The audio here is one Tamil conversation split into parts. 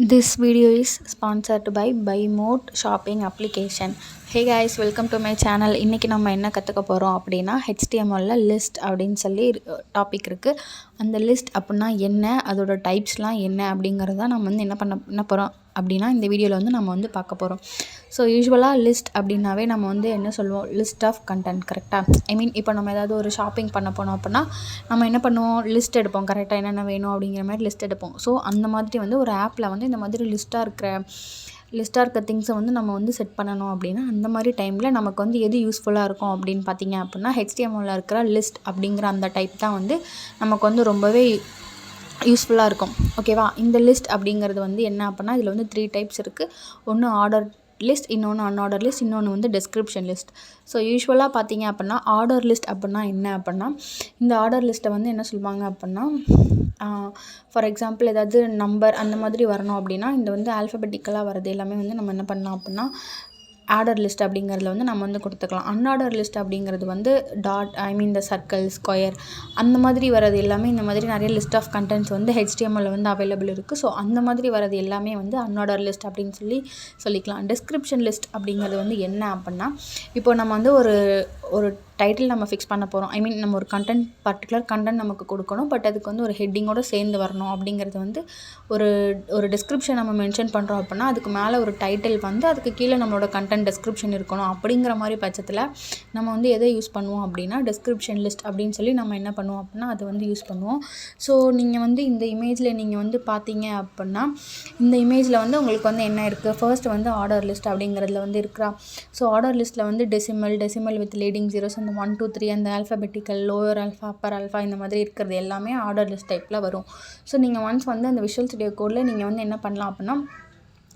This video is sponsored by BuyMode shopping application. Hey guys, welcome to my channel. இன்னைக்கு நம்ம என்ன கற்றுக்க போகிறோம் அப்படின்னா HTMLல லிஸ்ட் அப்படின்னு சொல்லி டாபிக் இருக்குது. அந்த லிஸ்ட் அப்படின்னா என்ன, அதோட டைப்ஸ்லாம் என்ன அப்படிங்கிறத நம்ம வந்து என்ன போகிறோம் அப்படின்னா இந்த வீடியோவில் வந்து நம்ம வந்து பார்க்க போகிறோம். ஸோ யூஸ்வலாக லிஸ்ட் அப்படின்னாவே நம்ம வந்து என்ன சொல்லுவோம், லிஸ்ட் ஆஃப் கண்டென்ட். கரெக்டாக இப்போ நம்ம ஏதாவது ஒரு ஷாப்பிங் பண்ண போனோம் அப்படின்னா நம்ம என்ன பண்ணுவோம், லிஸ்ட் எடுப்போம். கரெக்டாக என்னென்ன வேணும் அப்படிங்கிற மாதிரி லிஸ்ட் எடுப்போம். ஸோ அந்த மாதிரி வந்து ஒரு ஆப்பில் வந்து இந்த மாதிரி லிஸ்ட்டாக இருக்க திங்ஸை வந்து நம்ம வந்து செட் பண்ணணும் அப்படின்னா அந்த மாதிரி டைமில் நமக்கு வந்து எது யூஸ்ஃபுல்லாக இருக்கும் அப்படின்னு பார்த்தீங்க அப்படின்னா HTMLல இருக்கிற லிஸ்ட் அப்படிங்கிற அந்த டைப் தான் வந்து நமக்கு வந்து ரொம்பவே யூஸ்ஃபுல்லாக இருக்கும். ஓகேவா? இந்த லிஸ்ட் அப்படிங்கிறது வந்து என்ன அப்படின்னா இதில் வந்து 3 டைப்ஸ் இருக்குது. ஒன்று ஆர்டர் லிஸ்ட், இன்னொன்று அன்ஆர்டர் லிஸ்ட், இன்னொன்று வந்து டெஸ்கிரிப்ஷன் லிஸ்ட். ஸோ யூஸ்வலாக பார்த்தீங்க அப்படின்னா ஆர்டர் லிஸ்ட் அப்படின்னா என்ன அப்படின்னா இந்த ஆர்டர் லிஸ்ட்டை வந்து என்ன சொல்லுவாங்க அப்படின்னா ஃபார் எக்ஸாம்பிள் ஏதாவது நம்பர் அந்த மாதிரி வரணும் அப்படின்னா இந்த வந்து ஆல்ஃபபெட்டிக்கலாக வரது எல்லாமே வந்து நம்ம என்ன பண்ணலாம் அப்படின்னா ஆர்டர் லிஸ்ட் அப்படிங்கிறதுல வந்து நம்ம வந்து கொடுத்துக்கலாம். அன்ஆர்டர் லிஸ்ட் அப்படிங்கிறது வந்து இந்த சர்க்கிள், ஸ்கொயர் அந்த மாதிரி வரது எல்லாமே இந்த மாதிரி நிறைய லிஸ்ட் ஆஃப் கண்டென்ட்ஸ் வந்து HTMLல வந்து அவைலபிள் இருக்குது. ஸோ அந்த மாதிரி வரது எல்லாமே வந்து அன்ஆர்டர் லிஸ்ட் அப்படின்னு சொல்லிக்கலாம். டெஸ்கிரிப்ஷன் லிஸ்ட் அப்படிங்கிறது வந்து என்ன அப்படின்னா இப்போ நம்ம வந்து ஒரு டைட்டில் நம்ம ஃபிக்ஸ் பண்ண போகிறோம். நம்ம ஒரு பர்டிகுலர் கண்டென்ட் நமக்கு கொடுக்கணும். பட் அதுக்கு வந்து ஒரு ஹெட்டிங்கோடு சேர்ந்து வரணும் அப்படிங்கிறது வந்து ஒரு டிஸ்கிரிப்ஷன் நம்ம மென்ஷன் பண்ணுறோம் அப்படின்னா அதுக்கு மேலே ஒரு டைட்டில் வந்து அதுக்கு கீழே நம்மளோட கண்டென்ட் டிஸ்கிரிப்ஷன் இருக்கணும். அப்படிங்கிற மாதிரி பட்சத்தில் நம்ம வந்து எதை யூஸ் பண்ணுவோம் அப்படின்னா டெஸ்கிரிப்ஷன் லிஸ்ட் அப்படின்னு சொல்லி நம்ம என்ன பண்ணுவோம் அப்படின்னா அதை வந்து யூஸ் பண்ணுவோம். ஸோ நீங்கள் வந்து இந்த இமேஜில் நீங்கள் வந்து பார்த்தீங்க அப்படின்னா இந்த இமேஜில் வந்து உங்களுக்கு வந்து என்ன இருக்குது, ஃபர்ஸ்ட் வந்து ஆர்டர் லிஸ்ட் அப்படிங்கிறதுல வந்து இருக்கிறா. ஸோ ஆர்டர் லிஸ்ட்டில் வந்து டெசிமல் வித் லீடிங் ஜீரோஸ், அந்த 1 2 3 அந்த alphabetical lower alpha upper alpha இந்த மாதிரி இருக்கிறது எல்லாமே ஆர்டர் லிஸ்ட் டைப்பில் வரும். ஸோ நீங்கள் ஒன்ஸ் வந்து அந்த விஷுவல் ஸ்டுடியோ கோடில் நீங்கள் வந்து என்ன பண்ணலாம் அப்படின்னா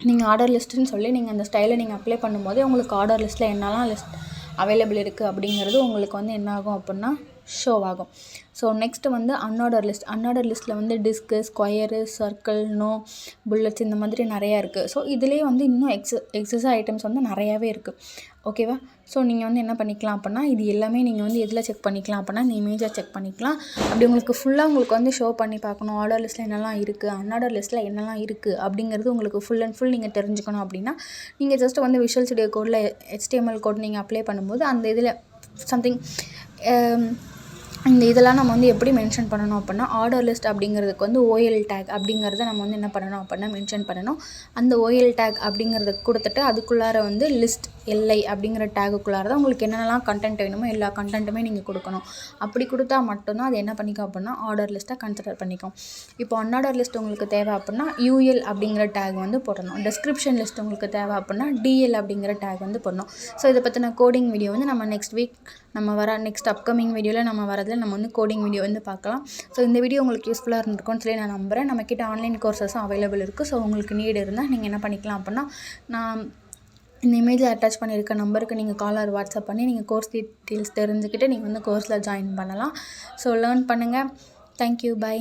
நீங்கள் ஆர்டர் லிஸ்ட்டுன்னு சொல்லி நீங்கள் அந்த ஸ்டைலை நீங்கள் அப்ளை பண்ணும்போது உங்களுக்கு ஆர்டர் லிஸ்ட்டில் என்னெல்லாம் லிஸ்ட் அவைலபிள் இருக்குது அப்படிங்கிறது உங்களுக்கு வந்து என்ன ஆகும் அப்படின்னா ஷோ ஆகும். ஸோ நெக்ஸ்ட்டு வந்து அன்ஆர்டர் லிஸ்ட்டில் வந்து disc, square, circle, no, bullets இந்த மாதிரி நிறையா இருக்குது. ஸோ இதுலேயே வந்து இன்னும் எக்ஸஸாக ஐட்டம்ஸ் வந்து நிறையாவே இருக்குது. ஓகேவா? ஸோ நீங்கள் வந்து என்ன பண்ணிக்கலாம் அப்படின்னா இது எல்லாமே நீங்கள் வந்து எதில் செக் பண்ணிக்கலாம் அப்படின்னா இந்த இமேஜை செக் பண்ணிக்கலாம். அப்படி உங்களுக்கு வந்து ஷோ பண்ணி பார்க்கணும் ஆர்டர் லிஸ்ட்டில் என்னெல்லாம் இருக்குது, அன்ஆர்டர் லிஸ்ட்டில் என்னெல்லாம் இருக்குது அப்படிங்கிறது உங்களுக்கு ஃபுல் அண்ட் ஃபுல் நீங்கள் தெரிஞ்சுக்கணும் அப்படின்னா நீங்கள் ஜஸ்ட் வந்து விஷுவல் ஸ்டுடியோ கோடில் HTML கோட் நீங்கள் அப்ளை பண்ணும்போது அந்த இதில் சம்திங் இந்த இதெல்லாம் நம்ம வந்து எப்படி மென்ஷன் பண்ணணும் அப்படின்னா ஆர்டர் லிஸ்ட் அப்படிங்கிறதுக்கு வந்து OL டேக் அப்படிங்கிறத நம்ம வந்து என்ன பண்ணணும் அப்படின்னா மென்ஷன் பண்ணணும். அந்த OL டேக் அப்படிங்கிறத கொடுத்துட்டு அதுக்குள்ளார வந்து லிஸ்ட் LI அப்படிங்கிற டேகுக்குள்ளார தான் உங்களுக்கு என்னென்னலாம் கண்டென்ட் வேணுமோ எல்லா கண்டென்ட்டுமே நீங்கள் கொடுக்கணும். அப்படி கொடுத்தா மட்டும்தான் அது என்ன பண்ணிக்கும் அப்படின்னா ஆர்டர் லிஸ்ட்டை கன்சிடர் பண்ணிக்கும். இப்போ அன்ஆர்டர் லிஸ்ட் உங்களுக்கு தேவை அப்படின்னா UL அப்படிங்கிற டேக் வந்து போடணும். டெஸ்கிரிப்ஷன் லிஸ்ட் உங்களுக்கு தேவை அப்படின்னா DL அப்படிங்கிற டேக் வந்து போடணும். ஸோ இதை பற்றின கோடிங் வீடியோ வந்து நம்ம நெக்ஸ்ட் வீக் நெக்ஸ்ட் அப்கமிங் வீடியோவில் நம்ம வரதில் நம்ம வந்து கோடிங் வீடியோ வந்து பார்க்கலாம். ஸோ இந்த வீடியோ உங்களுக்கு யூஸ்ஃபுல்லாக இருந்திருக்கும்னு சொல்லி நான் நம்புகிறேன். நம்மக்கிட்ட ஆன்லைன் கோர்சஸும் அவைலபிள் இருக்குது. ஸோ உங்களுக்கு நீட் இருந்தால் நீங்கள் என்ன பண்ணிக்கலாம் அப்படின்னா நான் இந்த இமேஜில் அட்டாச் பண்ணியிருக்க நம்பருக்கு நீங்கள் கால் ஆர் வாட்ஸ்அப் பண்ணி நீங்கள் கோர்ஸ் டீட்டெயில்ஸ் தெரிஞ்சுக்கிட்டு நீங்கள் வந்து கோர்ஸில் ஜாயின் பண்ணலாம். ஸோ லேர்ன் பண்ணுங்கள். Thank you, by.